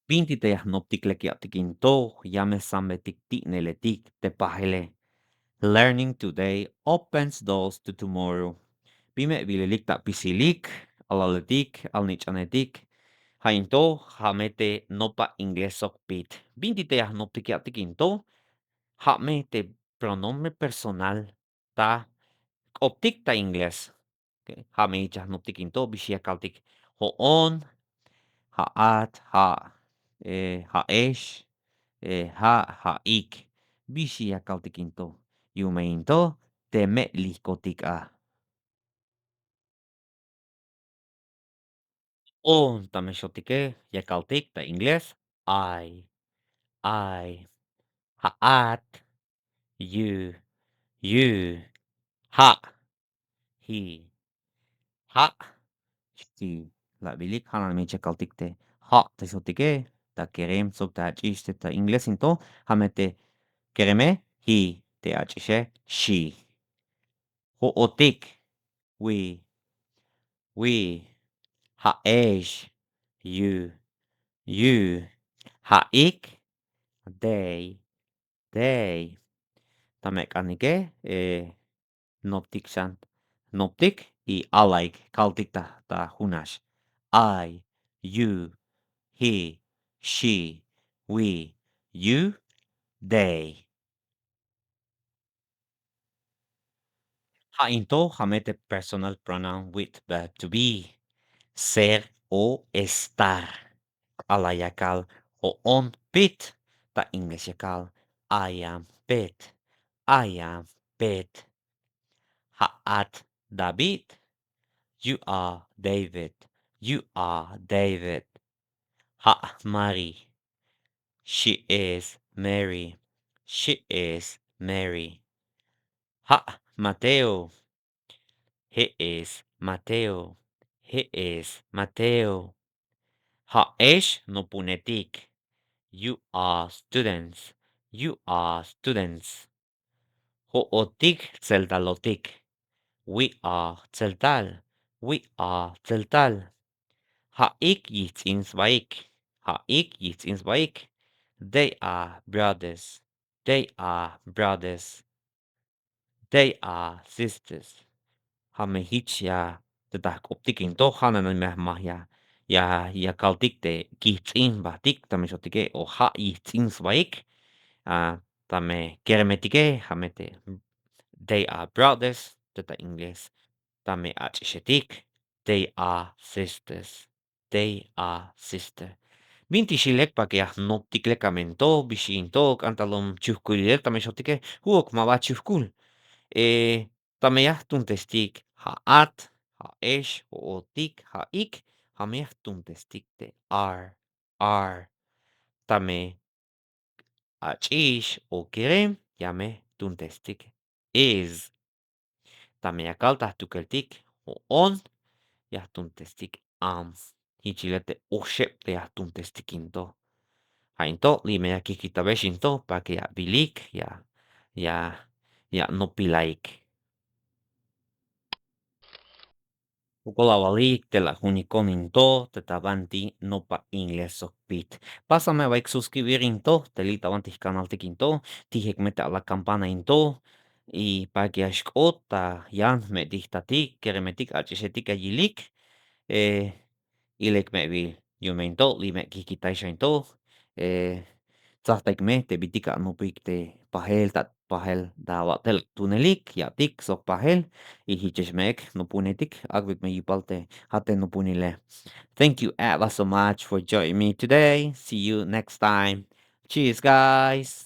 Pintite noptiklekiatikinto, llame sambetiktikneletik tepajele. Learning today opens doors to tomorrow. Bime bililik ta pisilik, alaletik, alnichanetik. Hainto, hamete nopa inglesok pit. Bintite noptikiatikinto, hamete pronombre personal ta optik ta ingles. Hame noptikinto, bishiakaltik hoon, haat, haesh, haik. Bishiakaltikinto. Yumeinto, teme lihkotik. On tameshotike, yakaltik ta ingles. I, haat, you, ha, he, ha, she. La bilik hanan mecha kaltikte. Ha, tesotike, ta kerem sok ta achiste ta ingles into, hamete kereme, he, te achishe, she. Hootik, we, haesh, you, haik, they. Tamek anike, noptik san, noptik y alaik, kaltik ta hunash. I, you, he, she, we, you, they. Hainto hamete personal pronoun with verb to be. Ser o estar. Alayakal o on pit. Ta English I am pit. I am pit. Haat David. You are David. You are David. Ha Mary. She is Mary. She is Mary. Ha Mateo. He is Mateo. He is Mateo. Ha esh no punetik. You are students. You are students. Ho'otik tzeltalotik. We are Tzeltal. We are Tzeltal. Ha'ik yitzin zvaik. Ha'ik yitzin zvaik. They are brothers. They are brothers. They are sisters. Hamehich ya tetak optikin to hanan meh ya kaltik te kitzin batik tamesotike o ha yitzin zvaik. Tame keremetike hamete. They are brothers. Teta Inglés. Tame achishetik. They are sisters. They are sister. Binti shilek pakia noptikle kamento bishinto kantalom chuhkulilek tameshotike huok mava chuhkul. Tameyah tuntestik haat, haesh, hootik, haik, hameyah tuntestik te are. Tame achish o kerem yame tuntestik is. Tame yakaltah tukeltik o on yahtuntestik am. Hichilete oshepte yahtuntestikinto. Hainto lime ya kikitabeshinto pa que ya bilik ya no pilaik. Ukolawalik te la hunikoninto te tabanti no pa ingles pit. Pásame vaik suscribir into te li tabanti canal tikinto tihek mete a la campana into y pa que ashkot ta yan me dihtatik keremetik achisetik ayilik ilek me vil yumento li me kikitaishainto eh tzahtaikme te bitika nupik te pahel tat pahel dawatel tunelik yatik sok pahel y hicheshmek nupunetik agvik me yipalte hate nupunile. Thank you Eva so much for joining me today. See you next time. Cheers guys.